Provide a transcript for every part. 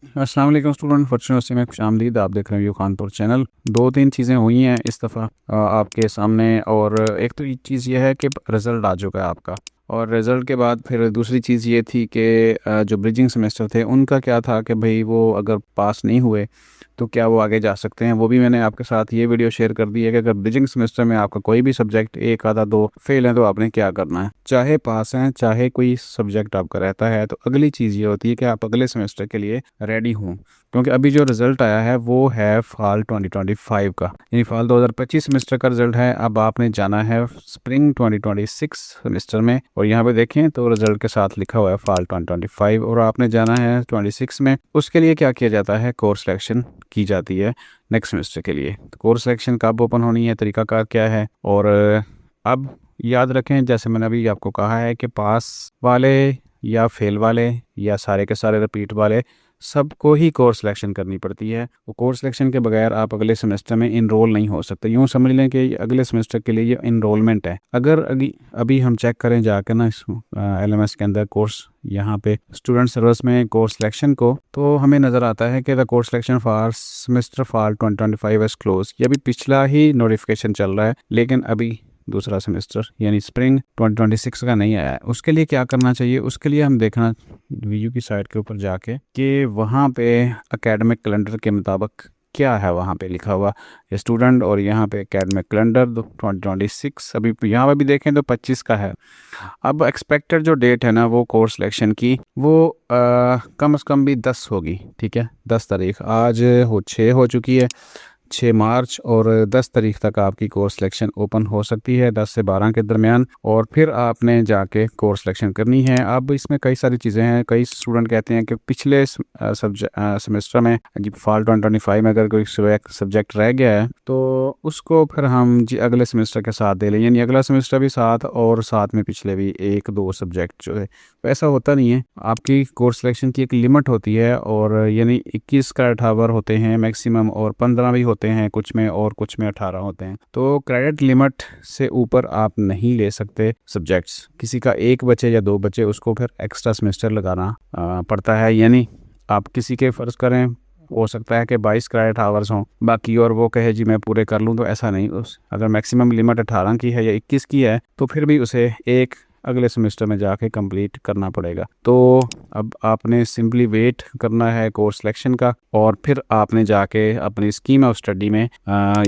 अस्सलाम वालेकुम student, fortunately में खुशामदीद। आप देख रहे हैं व्यू कानपुर चैनल। दो तीन चीज़ें हुई हैं इस दफ़ा आपके सामने। और एक तो ये चीज़ ये है कि रिज़ल्ट आ चुका है आपका, और रिज़ल्ट के बाद फिर दूसरी चीज़ ये थी कि जो ब्रिजिंग सेमेस्टर थे उनका क्या था कि भाई वो अगर पास नहीं हुए तो क्या वो आगे जा सकते हैं। वो भी मैंने आपके साथ ये वीडियो शेयर कर दी है कि अगर ब्रिजिंग सेमेस्टर में आपका कोई भी सब्जेक्ट एक आधा दो फेल है तो आपने क्या करना है। चाहे पास हैं चाहे कोई सब्जेक्ट आपका रहता है, तो अगली चीज़ ये होती है कि आप अगले सेमेस्टर के लिए रेडी हों। क्योंकि अभी जो रिज़ल्ट आया है वो है फाल 2025 का, यानी फाल 2025 सेमेस्टर का रिज़ल्ट है। अब आपने जाना है स्प्रिंग 2026 सेमेस्टर में, और यहाँ पे देखें तो रिज़ल्ट के साथ लिखा हुआ है फाल 2025, और आपने जाना है 26 में। उसके लिए क्या किया जाता है, कोर्स सिलेक्शन की जाती है नेक्स्ट सेमेस्टर के लिए। तो कोर्स सिलेक्शन कब ओपन होनी है, तरीकाकार क्या है। और अब याद रखें, जैसे मैंने अभी आपको कहा है कि पास वाले या फेल वाले या सारे के सारे रिपीट वाले सबको ही कोर्स सिलेक्शन करनी पड़ती है। वो कोर्स सिलेक्शन के बगैर आप अगले सेमेस्टर में इनरोल नहीं हो सकते। यूँ समझ लें कि अगले सेमेस्टर के लिए ये इनरोलमेंट है। अगर अभी हम चेक करें जाकर ना इस LMS के अंदर कोर्स, यहाँ पे स्टूडेंट सर्विस में कोर्स सिलेक्शन को, तो हमें नज़र आता है कि the course selection for semester fall 2025 is close. ये अभी पिछला ही नोटिफिकेशन चल रहा है, लेकिन अभी दूसरा सेमेस्टर यानी स्प्रिंग 2026 का नहीं आया है। उसके लिए क्या करना चाहिए, उसके लिए हम देखना वीयू की साइट के ऊपर जाके कि वहाँ पे एकेडमिक कैलेंडर के मुताबिक क्या है वहाँ पे लिखा हुआ ये स्टूडेंट, और यहाँ पे एकेडमिक कैलेंडर 2026 अभी यहाँ पे भी देखें तो 25 का है। अब एक्सपेक्टेड जो डेट है ना वो कोर्स सिलेक्शन की, वो कम से कम भी 10 होगी। ठीक है, 10 तारीख आज 6 हो चुकी है, 6 मार्च, और 10 तारीख तक आपकी कोर्स सिलेक्शन ओपन हो सकती है, 10 से 12 के दरमियान। और फिर आपने जाके कोर्स सिलेक्शन करनी है। अब इसमें कई सारी चीज़ें हैं। कई स्टूडेंट कहते हैं कि पिछले सेमेस्टर में जी फॉल 2025 में अगर कोई सब्जेक्ट रह गया है तो उसको फिर हम जी अगले सेमेस्टर के साथ दे लें, यानी अगला सेमेस्टर भी साथ और साथ में पिछले भी एक दो सब्जेक्ट जो है। वैसा होता नहीं है। आपकी कोर्स सिलेक्शन की एक लिमिट होती है, और यानी 21 क्रेडिट आवर होते हैं मैक्सिमम, और 15 भी होते हैं कुछ में, और कुछ में 18 होते हैं। तो क्रेडिट लिमिट से ऊपर आप नहीं ले सकते सब्जेक्ट्स। किसी का एक बचे या दो बचे, उसको फिर एक्स्ट्रा सेमेस्टर लगाना पड़ता है। यानी आप किसी के फ़र्ज़ करें, हो सकता है कि 22 क्रेडिट आवर्स हों बाकी, और वो कहे जी मैं पूरे कर लूँ, तो ऐसा नहीं। उस अगर मैक्सिमम लिमिट 18 की है या 21 की है तो फिर भी उसे एक अगले सेमेस्टर में जाके कंप्लीट करना पड़ेगा। तो अब आपने सिंपली वेट करना है कोर्स सिलेक्शन का, और फिर आपने जाके अपनी स्कीम ऑफ स्टडी में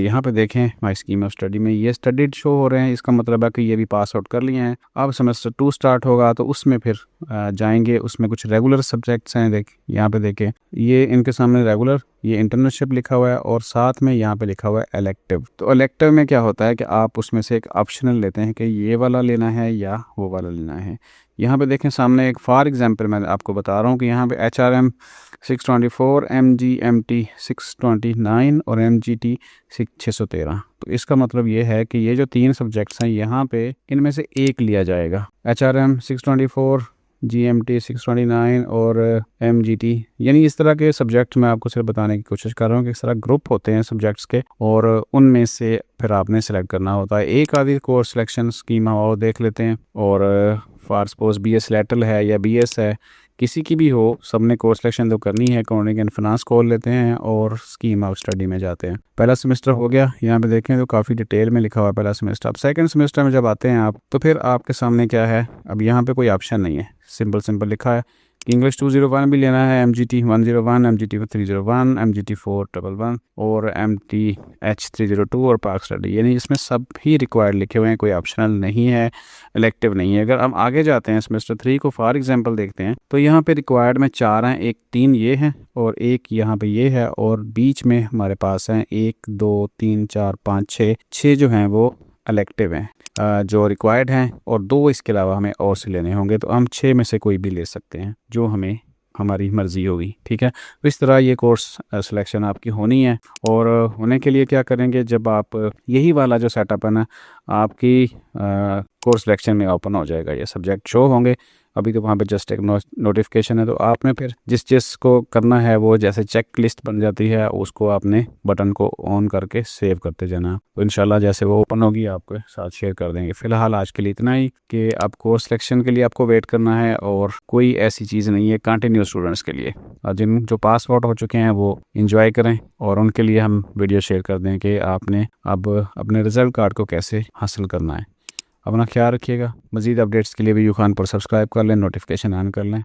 यहाँ पे देखें माई स्कीम ऑफ स्टडी में ये स्टडीड शो हो रहे हैं। इसका मतलब है कि ये भी पास आउट कर लिए हैं। अब सेमेस्टर 2 स्टार्ट होगा तो उसमें फिर जाएंगे। उसमें कुछ रेगुलर सब्जेक्ट्स हैं, देख यहाँ पे देखें, ये इनके सामने रेगुलर, ये इंटर्नशिप लिखा हुआ है, और साथ में यहाँ पे लिखा हुआ है इलेक्टिव। तो इलेक्टिव में क्या होता है कि आप उसमें से एक ऑप्शनल लेते हैं कि ये वाला लेना है या वो वाला लेना है। यहाँ पे देखें सामने एक फॉर एग्जांपल मैं आपको बता रहा हूँ कि यहाँ पे HRM 624, MGMT 629 और MGT 613। तो इसका मतलब ये है कि ये जो तीन सब्जेक्ट्स हैं यहाँ पे इनमें से एक लिया जाएगा। HRM 624, GMT 629 और MGT, यानी इस तरह के सब्जेक्ट मैं आपको सिर्फ बताने की कोशिश कर रहा हूँ कि इस तरह ग्रुप होते हैं सब्जेक्ट्स के, और उनमें से फिर आपने सेलेक्ट करना होता है। एक आधी कोर्स सिलेक्शन स्कीम और देख लेते हैं, और फॉर सपोज BS लेटरल है या BS है, किसी की भी हो, सबने कोर्स सिलेक्शन तो करनी है। अकाउंटिंग एंड फाइनेंस खोल लेते हैं और स्कीम ऑफ स्टडी में जाते हैं। पहला सेमेस्टर हो गया, यहाँ पे देखें तो काफ़ी डिटेल में लिखा हुआ है पहला सेमेस्टर। अब सेकंड सेमेस्टर में जब आते हैं आप, तो फिर आपके सामने क्या है, अब यहाँ पे कोई ऑप्शन नहीं है, सिंपल लिखा है कि इंग्लिश 201 भी लेना है, MGT 101, MGT 301, MGT 411 और MTH 302 और पार्क स्टडी, यानी इसमें सब ही रिक्वायर्ड लिखे हुए हैं, कोई ऑप्शनल नहीं है, इलेक्टिव नहीं है। अगर हम आगे जाते हैं सेमेस्टर 3 को फॉर एग्जांपल देखते हैं, तो यहाँ पे रिक्वायर्ड में 4 हैं, एक 3 ये है और एक यहाँ पे ये है, और बीच में हमारे पास हैं 1 2 3 4 5 6 जो हैं वो इलेक्टिव हैं जो रिक्वायर्ड हैं, और 2 इसके अलावा हमें और से लेने होंगे। तो हम 6 में से कोई भी ले सकते हैं जो हमें हमारी मर्ज़ी होगी। ठीक है, तो इस तरह ये कोर्स सिलेक्शन आपकी होनी है। और होने के लिए क्या करेंगे, जब आप यही वाला जो सेटअप है ना, आपकी कोर्स सिलेक्शन में ओपन हो जाएगा, ये सब्जेक्ट शो होंगे। अभी तो वहाँ पे जस्ट एक नोटिफिकेशन है। तो आपने फिर जिस चीज़ को करना है वो जैसे चेक लिस्ट बन जाती है, उसको आपने बटन को ऑन करके सेव करते जाना। तो इंशाल्लाह जैसे वो ओपन होगी आपके साथ शेयर कर देंगे। फ़िलहाल आज के लिए इतना ही कि अब कोर्स सिलेक्शन के लिए आपको वेट करना है और कोई ऐसी चीज़ नहीं है कंटिन्यू स्टूडेंट्स के लिए। जिन जो पास आउट हो चुके हैं वो इंजॉय करें और उनके लिए हम वीडियो शेयर कर दें कि आपने अब अपने रिज़ल्ट कार्ड को कैसे हासिल करना है। अपना ख्याल रखिएगा। मज़ीद अपडेट्स के लिए भी यूखान पर सब्सक्राइब कर लें, नोटिफिकेशन ऑन कर लें।